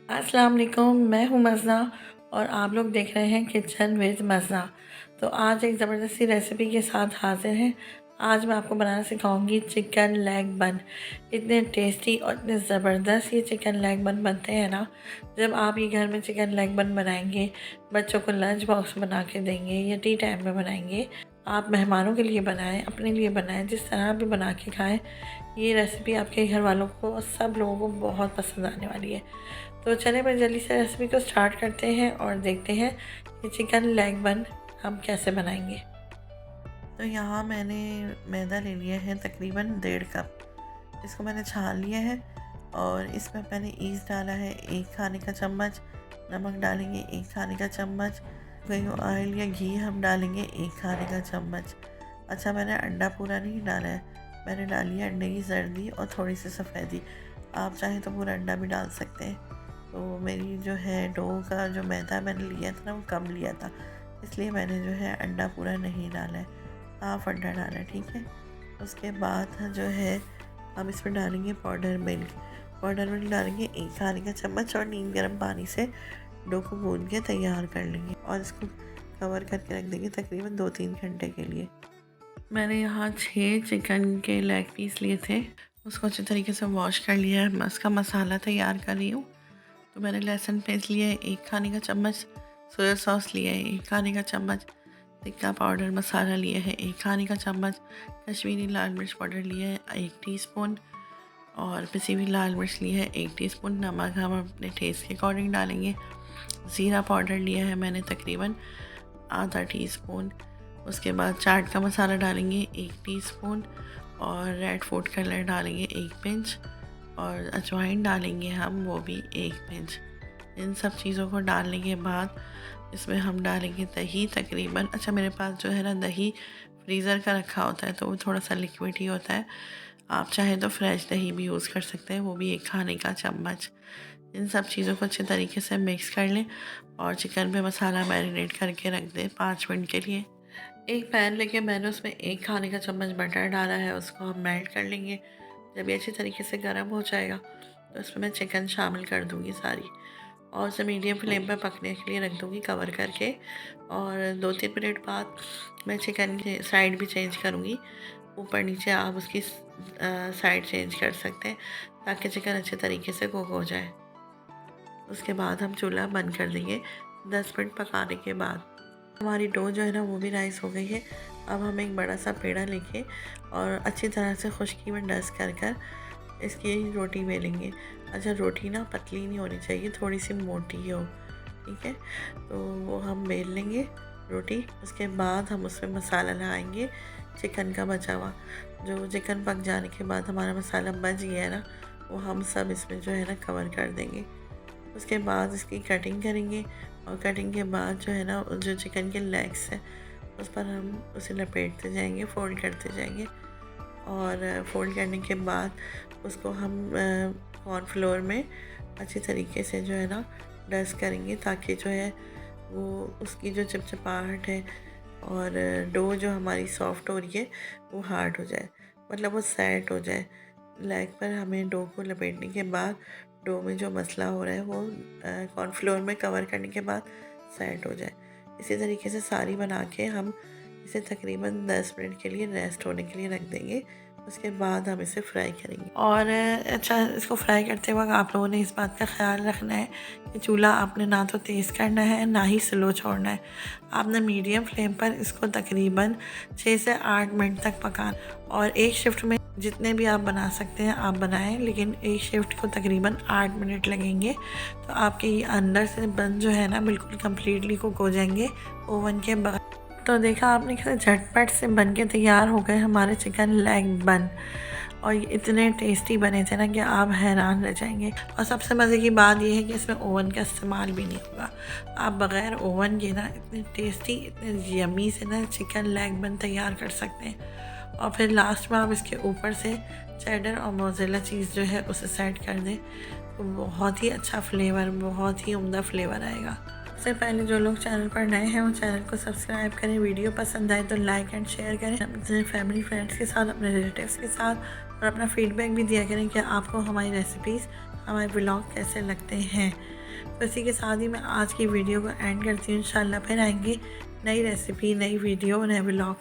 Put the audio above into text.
अस्सलाम वालेकुम, मैं हूँ मज़ा और आप लोग देख रहे हैं किचन विद मज़ा। तो आज एक ज़बरदस्ती रेसिपी के साथ हाज़िर हैं। आज मैं आपको बनाना सिखाऊंगी चिकन लेग बन। इतने टेस्टी और इतने ज़बरदस्त ये चिकन लेग बन बनते हैं ना। जब आप ये घर में चिकन लेग बन बनाएंगे, बच्चों को लंच बॉक्स बना के देंगे या टी टाइम में बनाएंगे, आप मेहमानों के लिए बनाएं, अपने लिए बनाएं, जिस तरह भी बना के खाएं, ये रेसिपी आपके घर वालों को और सब लोगों को बहुत पसंद आने वाली है। तो चलिए मैं जल्दी से रेसिपी को स्टार्ट करते हैं और देखते हैं कि चिकन लेग बन हम कैसे बनाएंगे। तो यहाँ मैंने मैदा ले लिया है तकरीबन 1.5 कप। इसको मैंने छान लिया है और इसमें मैंने ईस्ट डाला है 1 खाने का चम्मच, नमक डालेंगे 1 खाने का चम्मच, कहीं ऑयल या घी हम डालेंगे 1 खाने का चम्मच। अच्छा, मैंने अंडा पूरा नहीं डाला है, मैंने डाली है अंडे की जर्दी और थोड़ी सी सफ़ेदी। आप चाहें तो पूरा अंडा भी डाल सकते हैं। तो मेरी जो है डो का जो मैदा मैंने लिया था ना, वो कम लिया था, इसलिए मैंने जो है अंडा पूरा नहीं डाला है, हाफ अंडा डाला है, ठीक है। उसके बाद जो है हम इसमें डालेंगे पाउडर मिल्क। पाउडर मिल्क डालेंगे 1 खाने का चम्मच और नीम गर्म पानी से डो को गूंद के तैयार कर लेंगे और इसको कवर करके रख देंगे तकरीबन 2-3 घंटे के लिए। मैंने यहाँ 6 चिकन के लेग पीस लिए थे, उसको अच्छे तरीके से वॉश कर लिया है। उसका मसाला तैयार कर रही हूँ। तो मैंने लहसुन पेस्ट लिया है 1 खाने का चम्मच, सोया सॉस लिया है 1 खाने का चम्मच, टिक्का पाउडर मसाला लिया है 1 खाने का चम्मच, कश्मीरी लाल मिर्च पाउडर लिया है 1 टीस्पून और पिसी हुई लाल मिर्च लिया है 1 टीस्पून। नमक हम अपने टेस्ट के अकॉर्डिंग डालेंगे। ज़ीरा पाउडर लिया है मैंने तकरीबन आधा टीस्पून। उसके बाद चाट का मसाला डालेंगे 1 टीस्पून और रेड फूड कलर डालेंगे 1 पिंच और अजवाइन डालेंगे हम, वो भी 1 पिंच। इन सब चीज़ों को डालने के बाद इसमें हम डालेंगे दही तकरीबन, अच्छा मेरे पास जो है ना दही फ्रीज़र का रखा होता है तो वो थोड़ा सा लिक्विड ही होता है, आप चाहें तो फ्रेश दही भी यूज़ कर सकते हैं, वो भी 1 खाने का चम्मच। इन सब चीज़ों को अच्छे तरीके से मिक्स कर लें और चिकन पे मसाला मैरिनेट करके रख दें 5 मिनट के लिए। एक पैन लेके मैंने उसमें 1 खाने का चम्मच बटर डाला है, उसको हम मेल्ट कर लेंगे। जब ये अच्छी तरीके से गर्म हो जाएगा तो इसमें मैं चिकन शामिल कर दूँगी सारी और उसे मीडियम फ्लेम पर पकने के लिए रख दूँगी कवर करके। और 2-3 मिनट बाद मैं चिकन की साइड भी चेंज करूँगी, ऊपर नीचे आप उसकी साइड चेंज कर सकते हैं ताकि चिकन अच्छे तरीके से कुक हो जाए। उसके बाद हम चूल्हा बंद कर देंगे 10 मिनट पकाने के बाद। हमारी डो जो है ना वो भी राइस हो गई है। अब हम एक बड़ा सा पेड़ा लेके और अच्छी तरह से खुश्की में डस्ट कर कर इसकी रोटी बेलेंगे। अच्छा, रोटी ना पतली नहीं होनी चाहिए, थोड़ी सी मोटी हो, ठीक है। तो वो हम बेल लेंगे रोटी। उसके बाद हम उसमें मसाला लगाएंगे चिकन का बचा हुआ। जो चिकन पक जाने के बाद हमारा मसाला बच गया है ना, वो हम सब इसमें जो है ना कवर कर देंगे। उसके बाद इसकी कटिंग करेंगे और कटिंग के बाद जो है ना जो चिकन के लेग्स हैं उस पर हम उसे लपेटते जाएंगे, फोल्ड करते जाएंगे और फोल्ड करने के बाद उसको हम कॉर्नफ्लोर में अच्छी तरीके से जो है ना डस्ट करेंगे ताकि जो है वो उसकी जो चिपचिपाहट है और डो जो हमारी सॉफ्ट हो रही है वो हार्ड हो जाए, मतलब वो सेट हो जाए। लेग पर हमें डो को लपेटने के बाद डो में जो मसला हो रहा है वो कॉर्नफ्लोर में कवर करने के बाद सेट हो जाए। इसी तरीके से सारी बना के हम इसे तकरीबन 10 मिनट के लिए रेस्ट होने के लिए रख देंगे। उसके बाद हम इसे फ्राई करेंगे और अच्छा, इसको फ्राई करते वक्त आप लोगों ने इस बात का ख्याल रखना है कि चूल्हा आपने ना तो तेज़ करना है ना ही स्लो छोड़ना है। आपने मीडियम फ्लेम पर इसको तकरीबन 6 से 8 मिनट तक पकाना और एक शिफ्ट में जितने भी आप बना सकते हैं आप बनाएं, लेकिन एक शिफ्ट को तकरीबन 8 मिनट लगेंगे। तो आपके ये अंदर से बन जो है ना बिल्कुल कम्प्लीटली कुक हो जाएंगे ओवन के बगैर। तो देखा आपने कैसे झटपट से बन के तैयार हो गए हमारे चिकन लेग बन और ये इतने टेस्टी बने थे ना कि आप हैरान रह जाएंगे। और सबसे मज़े की बात यह है कि इसमें ओवन का इस्तेमाल भी नहीं होगा, आप बग़ैर ओवन के ना इतने टेस्टी इतने यमी से ना चिकन लेग बन तैयार कर सकते हैं। और फिर लास्ट में आप इसके ऊपर से चेडर और मोज़रेला चीज़ जो है उसे सेट कर दें तो बहुत ही अच्छा फ्लेवर, बहुत ही उम्दा फ्लेवर आएगा। सबसे पहले जो लोग चैनल पर नए हैं वो चैनल को सब्सक्राइब करें, वीडियो पसंद आए तो लाइक एंड शेयर करें अपने फैमिली फ्रेंड्स के साथ, अपने रिलेटिव्स के साथ और अपना फीडबैक भी दिया करें कि आपको हमारी रेसिपीज़ हमारे व्लॉग कैसे लगते हैं। तो इसी के साथ ही मैं आज की वीडियो को एंड करती हूँ। इंशाल्लाह फिर आएंगे नई रेसिपी, नई वीडियो, नए व्लॉग।